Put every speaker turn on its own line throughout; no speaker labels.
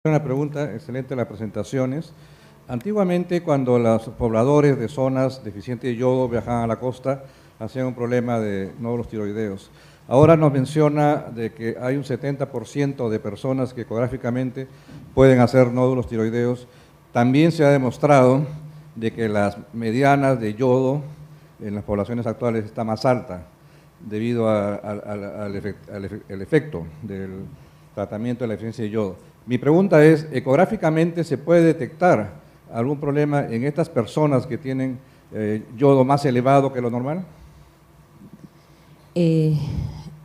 Una pregunta, excelente las presentaciones. Antiguamente, cuando los pobladores de zonas deficientes de yodo viajaban a la costa, hacían un problema de nódulos tiroideos. Ahora nos menciona de que hay un 70% de personas que ecográficamente pueden hacer nódulos tiroideos. También se ha demostrado de que las medianas de yodo en las poblaciones actuales está más alta debido al efecto del tratamiento de la deficiencia de yodo. Mi pregunta es, ¿ecográficamente se puede detectar algún problema en estas personas que tienen yodo más elevado que lo normal?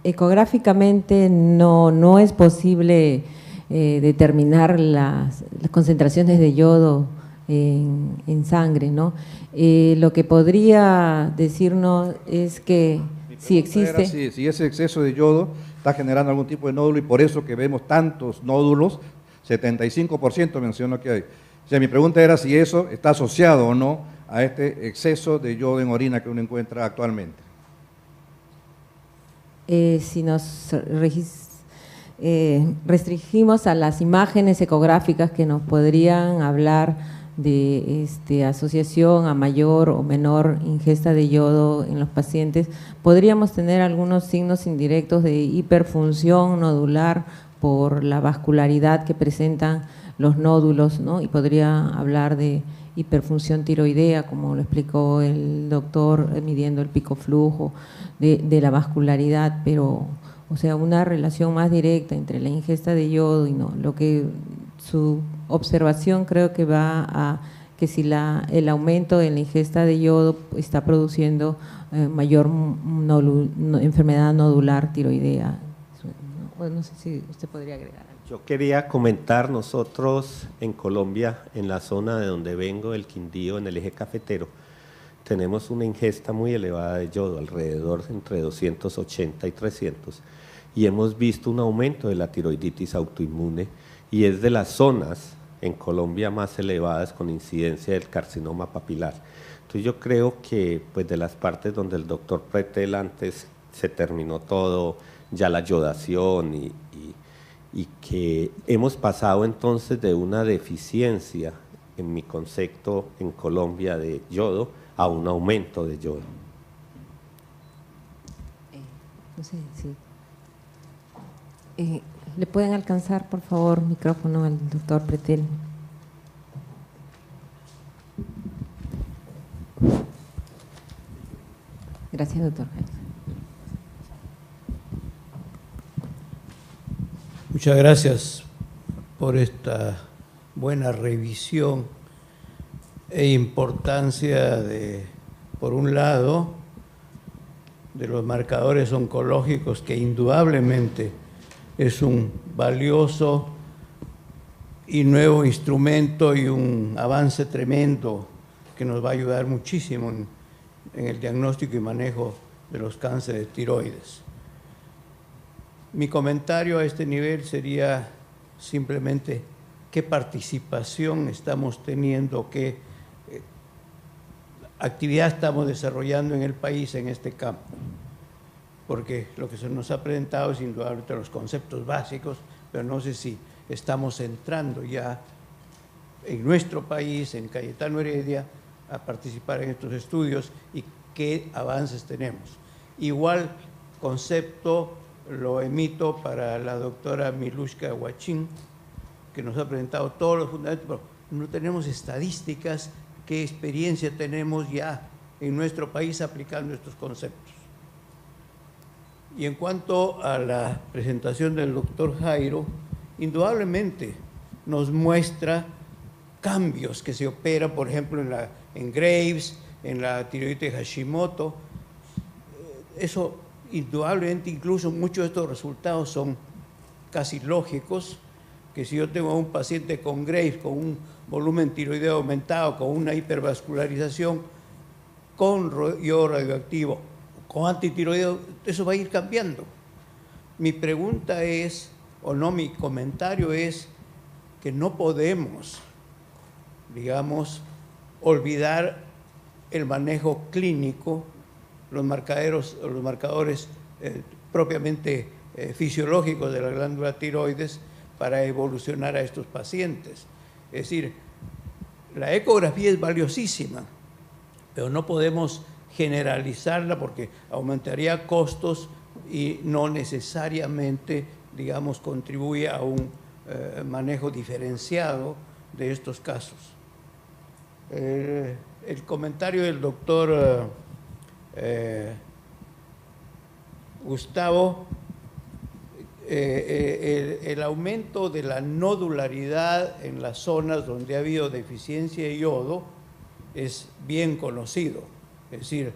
Ecográficamente no es posible determinar las concentraciones de yodo en sangre, ¿no? Lo que podría decirnos es que si existe…
Si ese exceso de yodo está generando algún tipo de nódulo y por eso que vemos tantos nódulos, 75% mencionó que hay. O sea, mi pregunta era si eso está asociado o no a este exceso de yodo en orina que uno encuentra actualmente.
Si nos restringimos a las imágenes ecográficas que nos podrían hablar de asociación a mayor o menor ingesta de yodo en los pacientes, podríamos tener algunos signos indirectos de hiperfunción nodular por la vascularidad que presentan los nódulos, ¿no? Y podría hablar de hiperfunción tiroidea, como lo explicó el doctor, midiendo el pico flujo de la vascularidad, pero, o sea, una relación más directa entre la ingesta de yodo y no. Lo que su observación creo que va a que si el aumento en la ingesta de yodo está produciendo mayor enfermedad nodular tiroidea. Bueno, no sé si usted podría agregar.
Yo quería comentar, nosotros en Colombia, en la zona de donde vengo, el Quindío, en el eje cafetero, tenemos una ingesta muy elevada de yodo, alrededor entre 280 y 300, y hemos visto un aumento de la tiroiditis autoinmune, y es de las zonas en Colombia más elevadas con incidencia del carcinoma papilar. Entonces yo creo que pues de las partes donde el doctor Pretel antes se terminó todo, ya la yodación y que hemos pasado entonces de una deficiencia, en mi concepto, en Colombia de yodo, a un aumento de yodo.
No sé si… ¿le pueden alcanzar, por favor, micrófono al doctor Pretel? Gracias, doctor.
Muchas gracias por esta buena revisión e importancia de, por un lado, de los marcadores oncológicos, que indudablemente es un valioso y nuevo instrumento y un avance tremendo que nos va a ayudar muchísimo en el diagnóstico y manejo de los cánceres de tiroides. Mi comentario a este nivel sería simplemente qué participación estamos teniendo, qué actividad estamos desarrollando en el país en este campo, porque lo que se nos ha presentado es indudablemente los conceptos básicos, pero no sé si estamos entrando ya en nuestro país, en Cayetano Heredia, a participar en estos estudios y qué avances tenemos. Igual concepto lo emito para la doctora Milushka Huachín, que nos ha presentado todos los fundamentos, pero no tenemos estadísticas, qué experiencia tenemos ya en nuestro país aplicando estos conceptos. Y en cuanto a la presentación del doctor Jairo, indudablemente nos muestra cambios que se operan, por ejemplo, en Graves, en la tiroides de Hashimoto. Eso indudablemente, incluso muchos de estos resultados son casi lógicos, que si yo tengo a un paciente con Graves, con un volumen tiroideo aumentado, con una hipervascularización, con yodo radioactivo, con antitiroideo, eso va a ir cambiando. Mi pregunta es, o no, mi comentario es que no podemos, digamos, olvidar el manejo clínico, los marcadores propiamente fisiológicos de la glándula tiroides, para evolucionar a estos pacientes. Es decir, la ecografía es valiosísima, pero no podemos generalizarla porque aumentaría costos y no necesariamente, digamos, contribuye a un manejo diferenciado de estos casos. El comentario del doctor Gustavo, el aumento de la nodularidad en las zonas donde ha habido deficiencia de yodo es bien conocido. Es decir,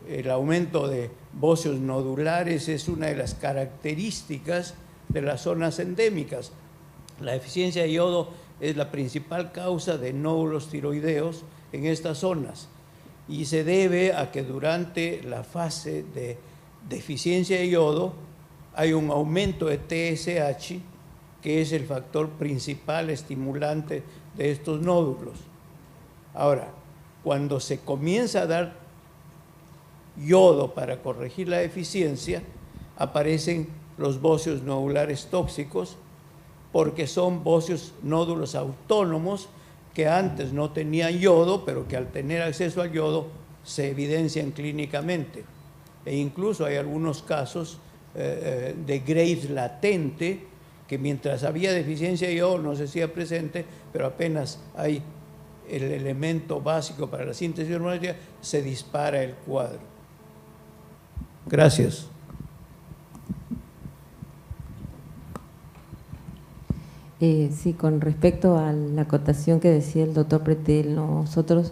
el aumento de bóceos nodulares es una de las características de las zonas endémicas. La deficiencia de yodo es la principal causa de nódulos tiroideos en estas zonas y se debe a que durante la fase de deficiencia de yodo hay un aumento de TSH, que es el factor principal estimulante de estos nódulos. Ahora, cuando se comienza a dar yodo para corregir la deficiencia, aparecen los bóceos nodulares tóxicos, porque son bóceos nódulos autónomos que antes no tenían yodo, pero que al tener acceso al yodo se evidencian clínicamente. E incluso hay algunos casos de Graves latente, que mientras había deficiencia de yodo no se hacía presente, pero apenas hay el elemento básico para la síntesis hormonal, se dispara el cuadro. Gracias.
Sí, con respecto a la acotación que decía el doctor Pretel, nosotros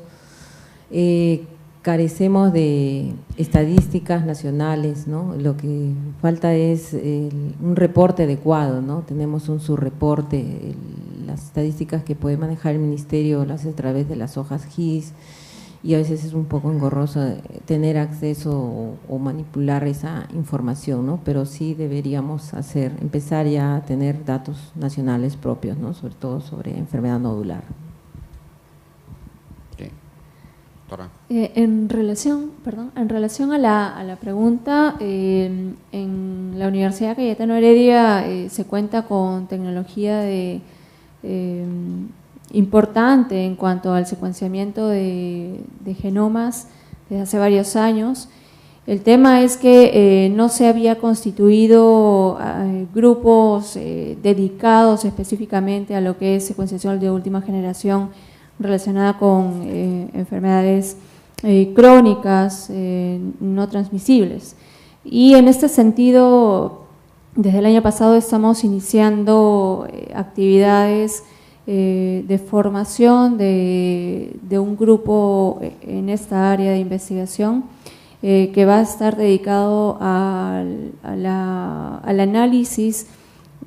carecemos de estadísticas nacionales, ¿no? Lo que falta es un reporte adecuado, ¿no? Tenemos un subreporte, las estadísticas que puede manejar el ministerio las hace a través de las hojas GIS, y a veces es un poco engorroso tener acceso o manipular esa información, ¿no? Pero sí deberíamos empezar ya a tener datos nacionales propios, ¿no? Sobre todo sobre enfermedad nodular.
Sí. Doctora.
En relación a la pregunta, en la Universidad Cayetano Heredia se cuenta con tecnología importante en cuanto al secuenciamiento de genomas desde hace varios años. El tema es que no se había constituido grupos dedicados específicamente a lo que es secuenciación de última generación relacionada con enfermedades crónicas no transmisibles. Y en este sentido, desde el año pasado estamos iniciando actividades de formación de un grupo en esta área de investigación que va a estar dedicado al análisis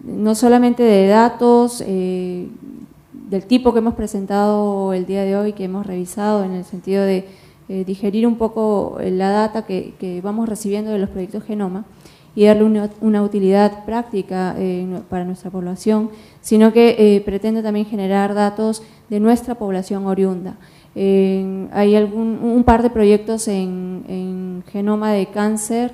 no solamente de datos del tipo que hemos presentado el día de hoy, que hemos revisado en el sentido de digerir un poco la data que vamos recibiendo de los proyectos Genoma y darle una utilidad práctica para nuestra población, sino que pretende también generar datos de nuestra población oriunda. Hay un par de proyectos en genoma de cáncer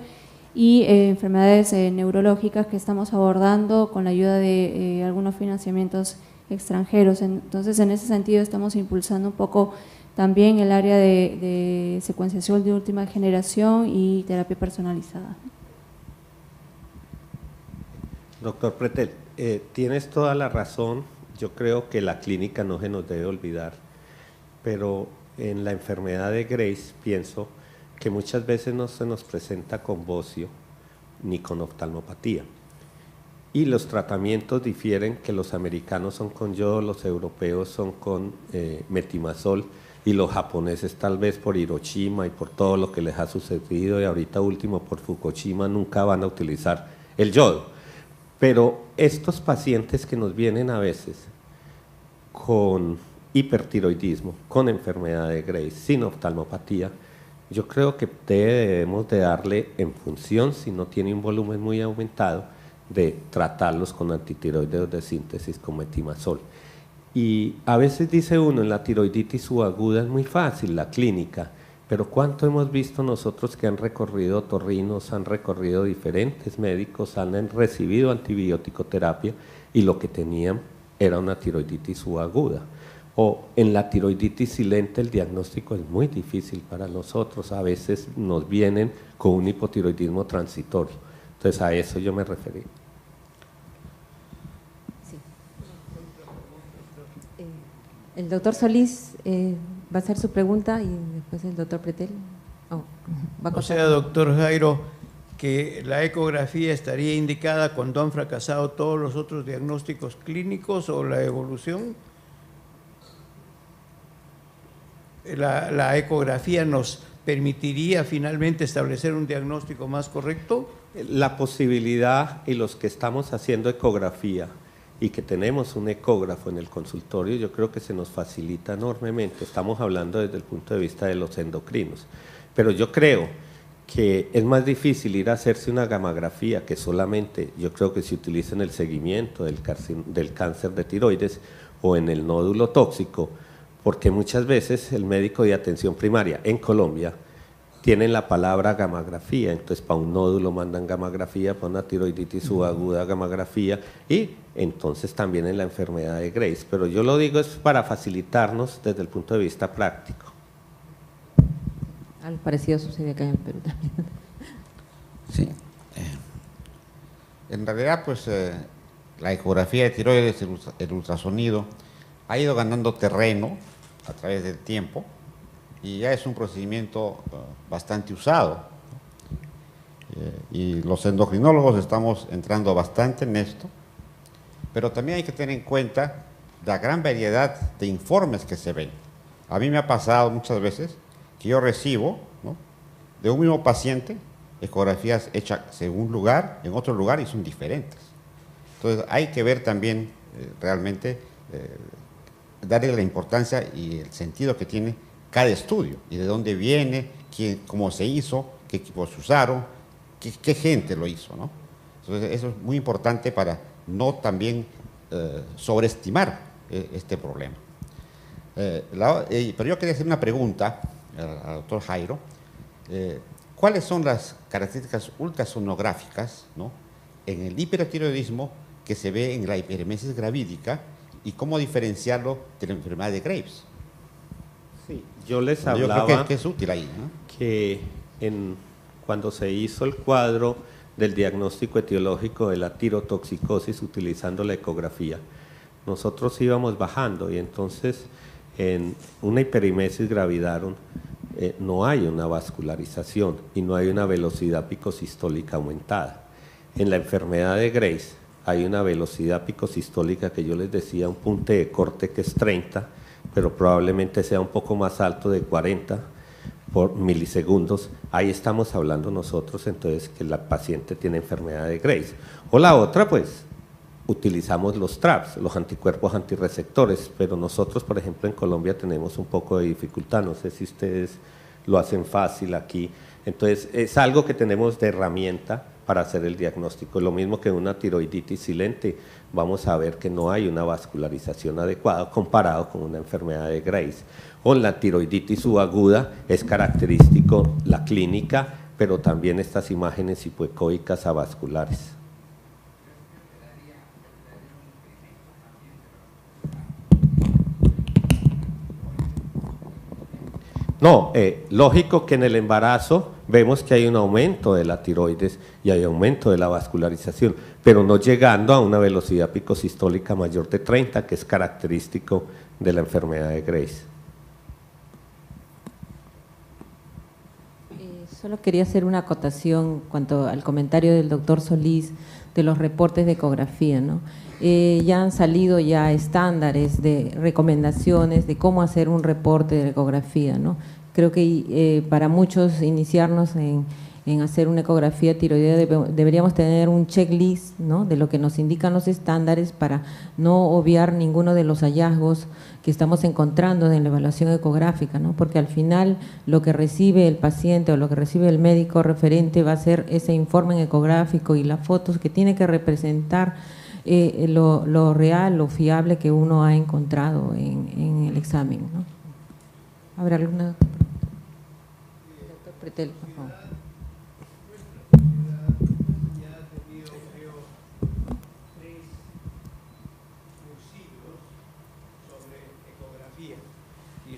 y enfermedades neurológicas que estamos abordando con la ayuda de algunos financiamientos extranjeros. Entonces, en ese sentido estamos impulsando un poco también el área de secuenciación de última generación y terapia personalizada.
Doctor Pretel, tienes toda la razón. Yo creo que la clínica no se nos debe olvidar, pero en la enfermedad de Graves pienso que muchas veces no se nos presenta con bocio ni con oftalmopatía. Y los tratamientos difieren, que los americanos son con yodo, los europeos son con metimazol y los japoneses tal vez por Hiroshima y por todo lo que les ha sucedido y ahorita último por Fukushima nunca van a utilizar el yodo. Pero estos pacientes que nos vienen a veces con hipertiroidismo, con enfermedad de Graves, sin oftalmopatía, yo creo que debemos de darle en función, si no tiene un volumen muy aumentado, de tratarlos con antitiroideos de síntesis con metimazol. Y a veces dice uno, en la tiroiditis subaguda es muy fácil la clínica, pero ¿cuánto hemos visto nosotros que han recorrido otorrinos, han recorrido diferentes médicos, han recibido antibiótico terapia y lo que tenían era una tiroiditis subaguda. O en la tiroiditis silente el diagnóstico es muy difícil para nosotros, a veces nos vienen con un hipotiroidismo transitorio. Entonces a eso yo me referí.
Sí. El doctor Solís va a hacer su pregunta y después el doctor Pretel. Va a
O sea, doctor Jairo, que la ecografía estaría indicada cuando han fracasado todos los otros diagnósticos clínicos o la evolución. La ecografía nos permitiría finalmente establecer un diagnóstico más correcto.
La posibilidad, y los que estamos haciendo ecografía y que tenemos un ecógrafo en el consultorio, yo creo que se nos facilita enormemente. Estamos hablando desde el punto de vista de los endocrinos, pero yo creo que es más difícil ir a hacerse una gamografía, que solamente yo creo que se utiliza en el seguimiento del cáncer de tiroides o en el nódulo tóxico, porque muchas veces el médico de atención primaria en Colombia tienen la palabra gamografía, entonces para un nódulo mandan gamografía, para una tiroiditis subaguda gamografía, y entonces también en la enfermedad de Graves, pero yo lo digo es para facilitarnos desde el punto de vista práctico.
Algo parecido sucede acá en el Perú también.
Sí. En realidad, pues la ecografía de tiroides, el ultrasonido, ha ido ganando terreno a través del tiempo y ya es un procedimiento bastante usado. Y los endocrinólogos estamos entrando bastante en esto, pero también hay que tener en cuenta la gran variedad de informes que se ven. A mí me ha pasado muchas veces que yo recibo, ¿no?, de un mismo paciente ecografías hechas en un lugar, en otro lugar, y son diferentes. Entonces hay que ver también realmente, darle la importancia y el sentido que tiene cada estudio, y de dónde viene, cómo se hizo, qué equipos se usaron, qué gente lo hizo, ¿no? Entonces eso es muy importante para no también sobreestimar este problema. Pero yo quería hacer una pregunta al doctor Jairo. ¿Cuáles son las características ultrasonográficas, ¿no?, en el hipertiroidismo que se ve en la hiperemesis gravídica, y cómo diferenciarlo de la enfermedad de Graves?
Sí, yo les hablaba,
yo creo que es útil ahí, ¿no?,
que cuando se hizo el cuadro del diagnóstico etiológico de la tirotoxicosis utilizando la ecografía, nosotros íbamos bajando, y entonces en una hiperimesis gravidarum no hay una vascularización y no hay una velocidad picosistólica aumentada. En la enfermedad de Graves hay una velocidad picosistólica que yo les decía, un punto de corte que es 30, pero probablemente sea un poco más alto, de 40 por milisegundos. Ahí estamos hablando nosotros entonces que la paciente tiene enfermedad de Graves. O la otra, pues utilizamos los TRAPS, los anticuerpos antirreceptores, pero nosotros, por ejemplo, en Colombia tenemos un poco de dificultad, no sé si ustedes lo hacen fácil aquí. Entonces es algo que tenemos de herramienta para hacer el diagnóstico. Lo mismo que una tiroiditis silente, vamos a ver que no hay una vascularización adecuada comparado con una enfermedad de Graves. O la tiroiditis subaguda es característico la clínica, pero también estas imágenes hipoecoicas avasculares. No, lógico que en el embarazo vemos que hay un aumento de la tiroides y hay aumento de la vascularización, pero no llegando a una velocidad picosistólica mayor de 30, que es característico de la enfermedad de Graves.
Solo quería hacer una acotación cuanto al comentario del doctor Solís de los reportes de ecografía, ¿no? Ya han salido ya estándares de recomendaciones de cómo hacer un reporte de ecografía, ¿no? Creo que para muchos iniciarnos en hacer una ecografía tiroidea deberíamos tener un checklist, ¿no?, de lo que nos indican los estándares para no obviar ninguno de los hallazgos que estamos encontrando en la evaluación ecográfica, ¿no? Porque al final lo que recibe el paciente o lo que recibe el médico referente va a ser ese informe ecográfico y las fotos que tiene que representar lo real, lo fiable que uno ha encontrado en el examen, ¿no? ¿Habrá alguna pregunta? Doctor Pretel, por favor.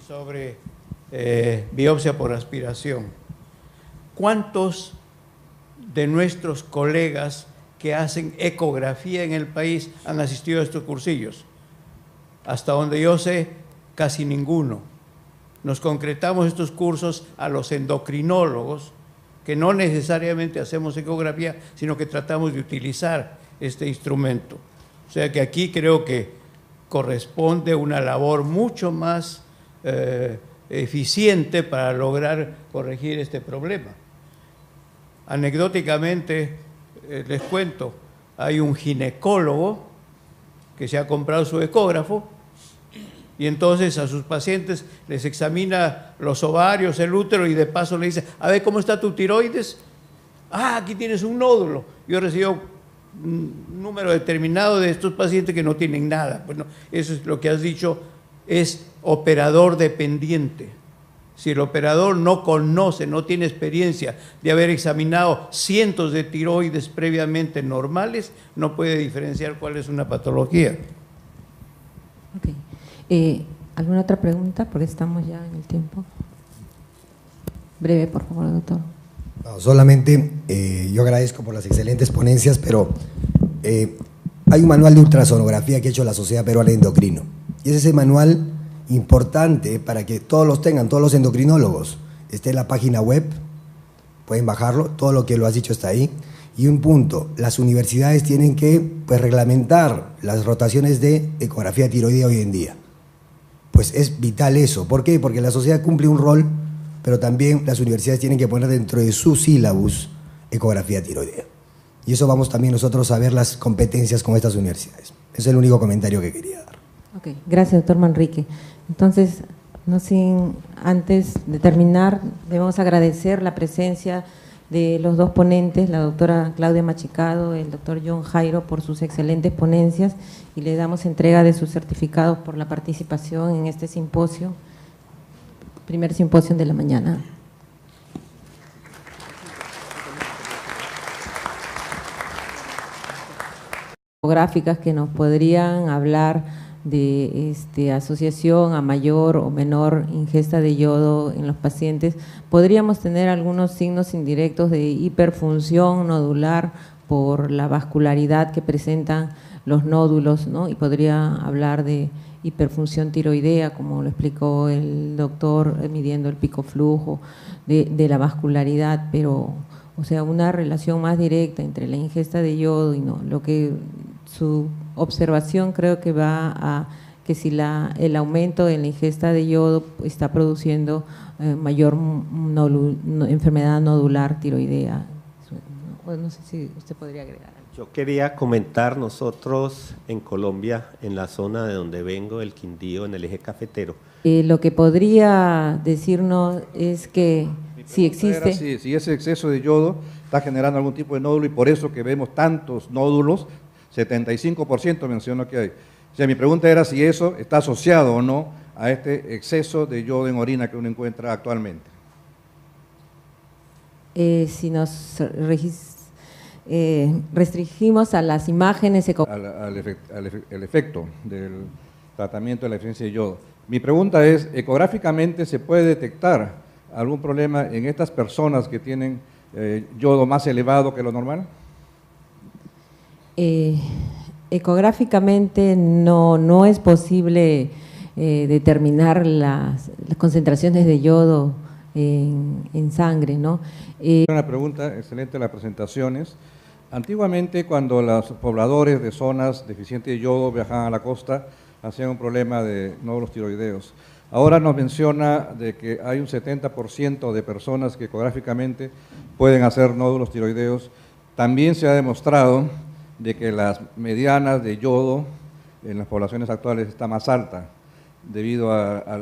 y sobre biopsia por aspiración. ¿Cuántos de nuestros colegas que hacen ecografía en el país han asistido a estos cursillos? Hasta donde yo sé, casi ninguno. Nos concretamos estos cursos a los endocrinólogos, que no necesariamente hacemos ecografía, sino que tratamos de utilizar este instrumento. O sea que aquí creo que corresponde una labor mucho más eficiente para lograr corregir este problema. Anecdóticamente, les cuento, hay un ginecólogo que se ha comprado su ecógrafo y entonces a sus pacientes les examina los ovarios, el útero y de paso le dice, a ver, ¿cómo está tu tiroides? Ah, aquí tienes un nódulo. Yo recibo un número determinado de estos pacientes que no tienen nada. Bueno, eso es lo que has dicho, es operador dependiente. Si el operador no conoce, no tiene experiencia de haber examinado cientos de tiroides previamente normales, no puede diferenciar cuál es una patología.
Okay. ¿Alguna otra pregunta? Porque estamos ya en el tiempo. Breve, por favor, doctor.
No, solamente yo agradezco por las excelentes ponencias, pero hay un manual de ultrasonografía que ha hecho la Sociedad Peruana de Endocrino. Y es ese manual importante para que todos los tengan, todos los endocrinólogos. Está en la página web, pueden bajarlo, todo lo que lo has dicho está ahí. Y un punto, las universidades tienen que reglamentar las rotaciones de ecografía tiroidea hoy en día. Pues es vital eso. ¿Por qué? Porque la sociedad cumple un rol, pero también las universidades tienen que poner dentro de su sílabus ecografía tiroidea. Y eso vamos también nosotros a ver las competencias con estas universidades. Ese es el único comentario que quería dar.
Ok, gracias, doctor Manrique. Entonces, no sin antes de terminar, debemos agradecer la presencia de los dos ponentes, la doctora Claudia Machicado, el doctor John Jairo, por sus excelentes ponencias, y le damos entrega de sus certificados por la participación en este simposio, primer simposio de la mañana. Gráficas que nos podrían hablar de asociación a mayor o menor ingesta de yodo en los pacientes. Podríamos tener algunos signos indirectos de hiperfunción nodular por la vascularidad que presentan los nódulos, ¿no? Y podría hablar de hiperfunción tiroidea, como lo explicó el doctor, midiendo el pico flujo de la vascularidad, pero, o sea, una relación más directa entre la ingesta de yodo y no, lo que su observación creo que va a que si el aumento en la ingesta de yodo está produciendo mayor enfermedad nodular tiroidea. No sé si usted podría agregar.
Yo quería comentar, nosotros en Colombia, en la zona de donde vengo, el Quindío, en el eje cafetero.
Lo que podría decirnos es que si existe…
Si ese exceso de yodo está generando algún tipo de nódulo y por eso que vemos tantos nódulos, 75% mencionó que hay. O sea, mi pregunta era si eso está asociado o no a este exceso de yodo en orina que uno encuentra actualmente.
Si nos restringimos a las imágenes…
El efecto del tratamiento de la deficiencia de yodo. Mi pregunta es, ¿ecográficamente se puede detectar algún problema en estas personas que tienen yodo más elevado que lo normal?
Ecográficamente no es posible determinar las concentraciones de yodo en sangre, ¿no?
Una pregunta, excelente las presentaciones. Antiguamente, cuando los pobladores de zonas deficientes de yodo viajaban a la costa, hacían un problema de nódulos tiroideos. Ahora nos menciona de que hay un 70% de personas que ecográficamente pueden hacer nódulos tiroideos. También se ha demostrado de que las medianas de yodo en las poblaciones actuales está más alta debido a